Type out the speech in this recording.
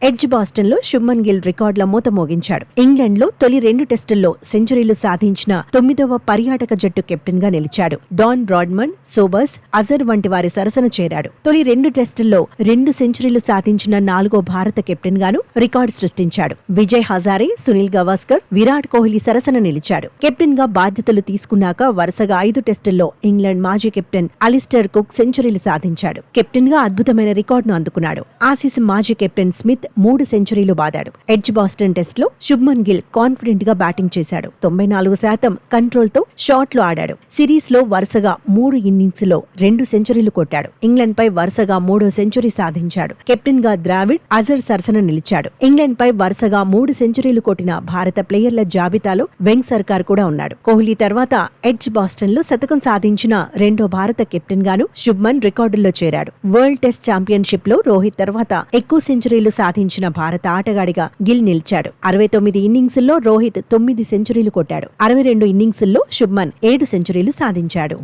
Edge Boston లో శుభ్మన్ గిల్ రికార్డుల మూత మోగించాడు. ఇంగ్లాండ్ లో తొలి 2 టెస్టుల్లో సెంచరీలు సాధించిన 9వ పర్యాటక జట్టు కెప్టెన్ గా నిలిచాడు. డాన్ బ్రాడ్మన్, సోబర్స్, అజర్ వంటి వారి సరసన చేరాడు. తొలి 2 టెస్టుల్లో 2 సెంచరీలు సాధించిన 4వ భారత కెప్టెన్ గాను రికార్డు సృష్టించాడు. విజయ్ హజారే, సునీల్ గవాస్కర్, విరాట్ కోహ్లీ సరసన నిలిచాడు. కెప్టెన్ గా బాధ్యతలు తీసుకున్నాక వరుసగా 5 టెస్టుల్లో ఇంగ్లాండ్ మాజీ కెప్టెన్ అలిస్టర్ కుక్ సెంచరీలు సాధించాడు. కెప్టెన్ గా అద్భుతమైన రికార్డును అందుకున్నాడు. ఆసీస్ మాజీ కెప్టెన్ స్మిత్ 3 సెంచరీలు బాదాడు. ఎడ్జ్ బాస్టన్ టెస్ట్ లో శుభ్మన్ గిల్ కాన్ఫిడెంట్ గా బ్యాటింగ్ చేశాడు. 94% కంట్రోల్ తో షాట్లు ఆడాడు. సిరీస్ లో వరుసగా 3 ఇన్నింగ్స్ లో 2 సెంచరీలు కొట్టాడు. ఇంగ్లాండ్ పై వరుసగా 3వ సెంచరీ సాధించాడు. కెప్టెన్ గా ద్రావిడ్, అజర్ సరసన నిలిచాడు. ఇంగ్లాండ్ పై వరుసగా 3 సెంచరీలు కొట్టిన భారత ప్లేయర్ల జాబితాలో వెంగ్ సర్కార్ కూడా ఉన్నాడు. కోహ్లీ తర్వాత ఎడ్జ్ బాస్టన్ లో శతకం సాధించిన 2వ భారత కెప్టెన్ గాను శుభ్మన్ రికార్డుల్లో చేరాడు. వరల్డ్ టెస్ట్ ఛాంపియన్షిప్ లో రోహిత్ తర్వాత ఎక్కువ సెంచరీలు సాధించిన భారత ఆటగాడిగా గిల్ నిలిచాడు. 69 ఇన్నింగ్స్ల్లో రోహిత్ 9 సెంచరీలు కొట్టాడు. 62 ఇన్నింగ్స్ల్లో శుభ్మన్ 7 సెంచరీలు సాధించాడు.